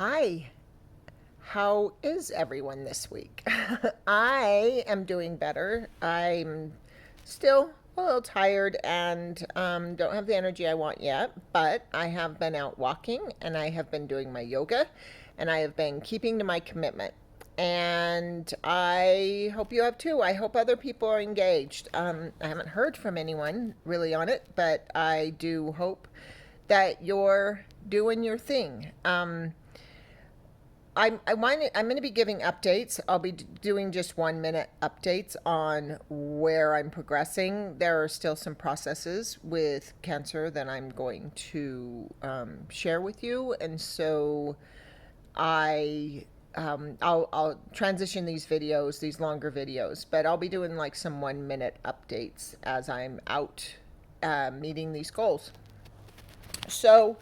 Hi, how is everyone this week? I am doing better. I'm still a little tired and don't have the energy I want yet, but I have been out walking and I have been doing my yoga and I have been keeping to my commitment. And I hope you have too. I hope other people are engaged. I haven't heard from anyone really on it, but I do hope that you're doing your thing. I'm going to be giving updates. I'll be doing just 1 minute updates on where I'm progressing. There are still some processes with cancer that I'm going to share with you, and so I'll transition these videos, these longer videos, but I'll be doing like some 1 minute updates as I'm out meeting these goals. So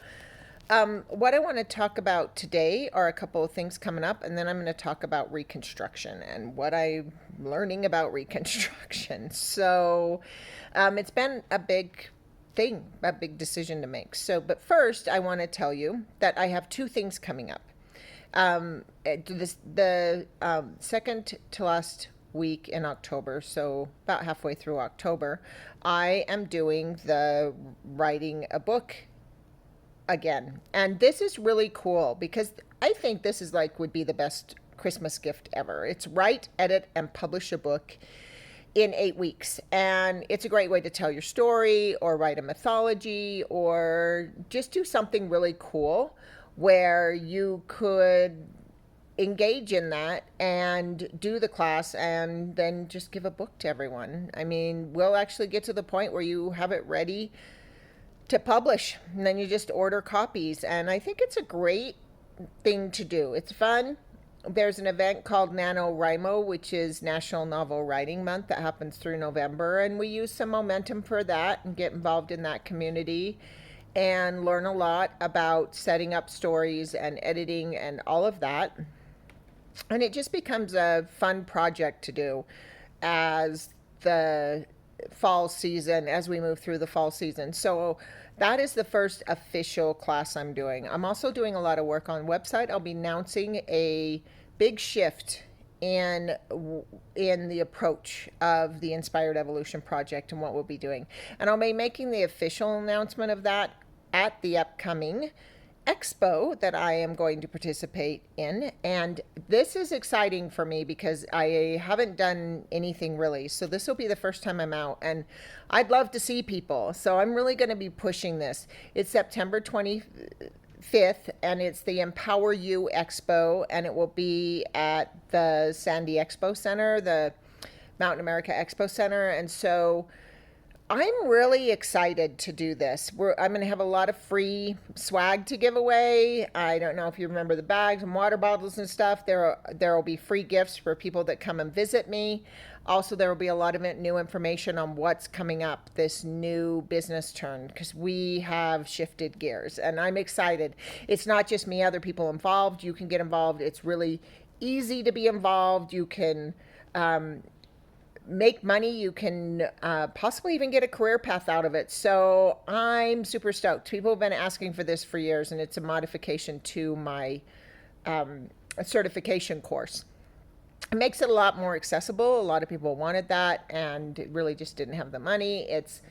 what I want to talk about today are a couple of things coming up, and then I'm going to talk about Reconstruction and what I'm learning about Reconstruction. So, it's been a big thing, a big decision to make. So, but first, I want to tell you that I have two things coming up. The second to last week in October, so about halfway through October, I am doing the writing a book again. And this is really cool because I think this is like would be the best Christmas gift ever. It's write, edit, and publish a book in 8 weeks. And it's a great way to tell your story or write a mythology or just do something really cool where you could engage in that and do the class and then just give a book to everyone. I mean, we'll actually get to the point where you have it ready to publish and then you just order copies, and I think it's a great thing to do. It's fun. There's an event called NaNoWriMo, which is National Novel Writing Month, that happens through November, and we use some momentum for that and get involved in that community and learn a lot about setting up stories and editing and all of that. And it just becomes a fun project to do as the fall season, as we move through the fall season. So that is the first official class I'm doing. I'm also doing a lot of work on website. I'll be announcing a big shift in the approach of the Inspired Evolution Project and what we'll be doing. And I'll be making the official announcement of that at the upcoming expo that I am going to participate in. And this is exciting for me because I haven't done anything really. So this will be the first time I'm out, and I'd love to see people. So I'm really going to be pushing this. It's September 25th, and it's the Empower You Expo, and it will be at the Sandy Expo Center, the Mountain America Expo Center. And so I'm really excited to do this. I'm going to have a lot of free swag to give away. I don't know if you remember the bags and water bottles and stuff. There will be free gifts for people that come and visit me. Also, there will be a lot of new information on what's coming up, this new business turn, because we have shifted gears, and I'm excited. It's not just me, other people involved. You can get involved. It's really easy to be involved. You can make money. You can possibly even get a career path out of it. So I'm super stoked. People have been asking for this for years, and it's a modification to my certification course. It makes it a lot more accessible. A lot of people wanted that and really just didn't have the money. It's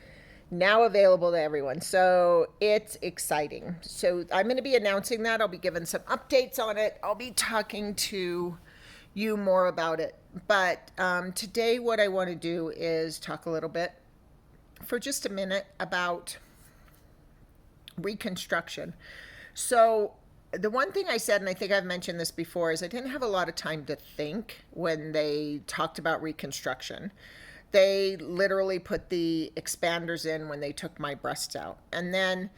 now available to everyone. So it's exciting. So I'm going to be announcing that. I'll be giving some updates on it. I'll be talking to you more about it. But today what I want to do is talk a little bit for just a minute about Reconstruction. So the one thing I said, and I think I've mentioned this before, is I didn't have a lot of time to think when they talked about Reconstruction. They literally put the expanders in when they took my breasts out. And then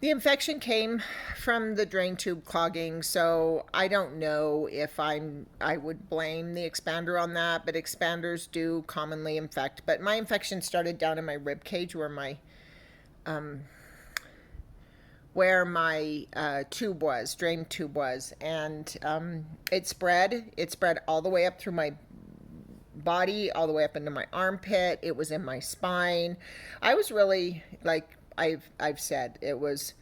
the infection came from the drain tube clogging, so I don't know if I would blame the expander on that, but expanders do commonly infect. But my infection started down in my rib cage where my tube was, drain tube was, and it spread. It spread all the way up through my body, all the way up into my armpit. It was in my spine. I was really, like I've said, it was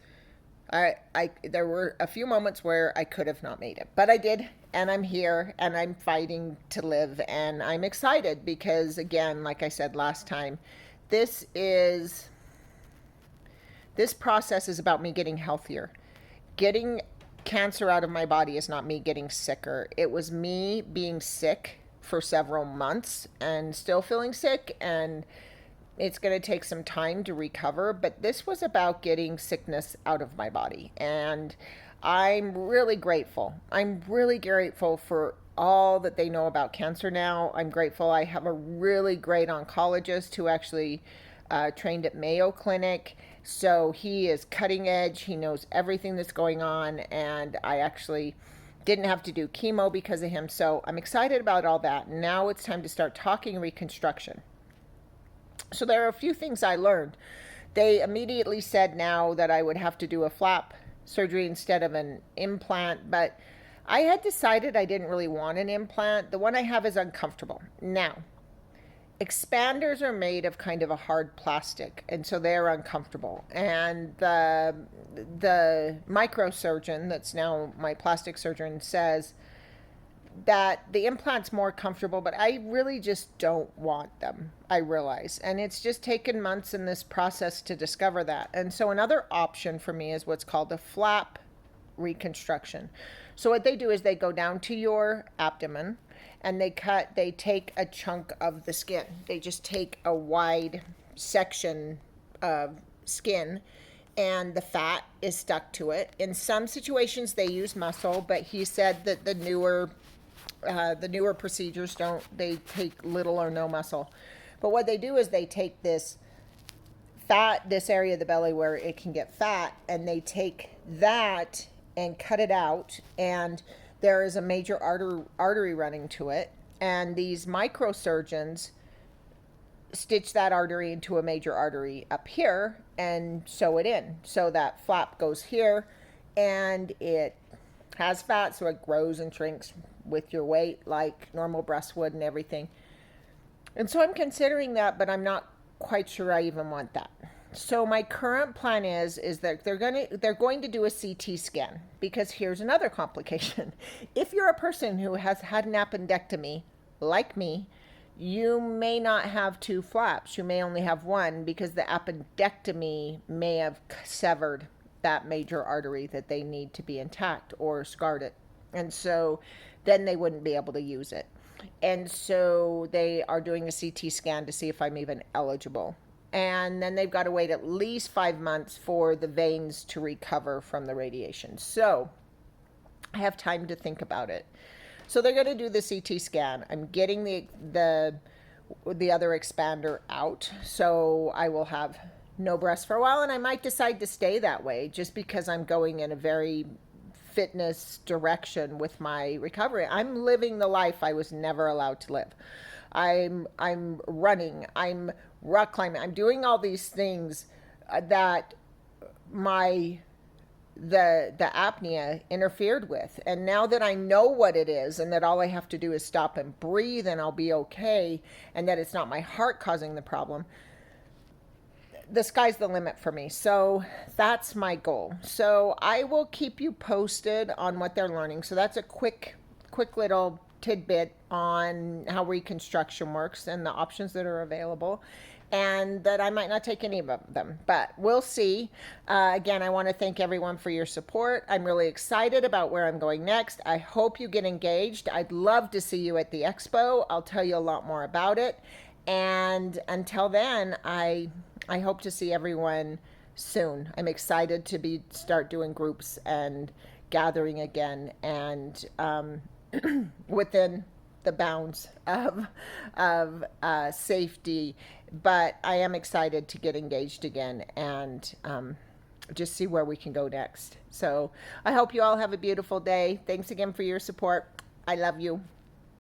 There were a few moments where I could have not made it, but I did, and I'm here, and I'm fighting to live, and I'm excited because, again, like I said last time, this is this process is about me getting healthier. Getting cancer out of my body is not me getting sicker. It was me being sick for several months and still feeling sick, and it's going to take some time to recover, but this was about getting sickness out of my body. And I'm really grateful. I'm really grateful for all that they know about cancer now. I'm grateful I have a really great oncologist who actually trained at Mayo Clinic. So he is cutting edge. He knows everything that's going on. And I actually didn't have to do chemo because of him. So I'm excited about all that. Now it's time to start talking reconstruction. So there are a few things I learned. They immediately said now that I would have to do a flap surgery instead of an implant, but I had decided I didn't really want an implant. The one I have is uncomfortable. Now, expanders are made of kind of a hard plastic, and so they're uncomfortable. And the microsurgeon that's now my plastic surgeon says that the implant's more comfortable, but I really just don't want them, I realize. And it's just taken months in this process to discover that. And so another option for me is what's called a flap reconstruction. So what they do is they go down to your abdomen and they take a chunk of the skin. They just take a wide section of skin and the fat is stuck to it. In some situations they use muscle, but he said that the newer procedures they take little or no muscle. But what they do is they take this fat, this area of the belly where it can get fat, and they take that and cut it out, and there is a major artery running to it, and these microsurgeons stitch that artery into a major artery up here and sew it in. So that flap goes here, and it has fat, so it grows and shrinks with your weight like normal breasts would and everything. And so I'm considering that, but I'm not quite sure I even want that. So my current plan is that they're going to do a CT scan, because here's another complication. If you're a person who has had an appendectomy like me, you may not have two flaps. You may only have one, because the appendectomy may have severed that major artery that they need to be intact or scarred it. And so then they wouldn't be able to use it. And so they are doing a CT scan to see if I'm even eligible. And then they've got to wait at least 5 months for the veins to recover from the radiation. So I have time to think about it. So they're going to do the CT scan. I'm getting the other expander out, so I will have no breasts for a while, and I might decide to stay that way just because I'm going in a very fitness direction with my recovery. I'm living the life I was never allowed to live. I'm running, I'm rock climbing, I'm doing all these things that the apnea interfered with. And now that I know what it is, and that all I have to do is stop and breathe and I'll be okay, and that it's not my heart causing the problem, the sky's the limit for me. So that's my goal. So I will keep you posted on what they're learning. So that's a quick little tidbit on how reconstruction works and the options that are available, and that I might not take any of them, but we'll see. Again, I want to thank everyone for your support. I'm really excited about where I'm going next. I hope you get engaged. I'd love to see you at the expo. I'll tell you a lot more about it. And until then, I hope to see everyone soon. I'm excited to start doing groups and gathering again, and within the bounds of safety. But I am excited to get engaged again and just see where we can go next. So I hope you all have a beautiful day. Thanks again for your support. I love you.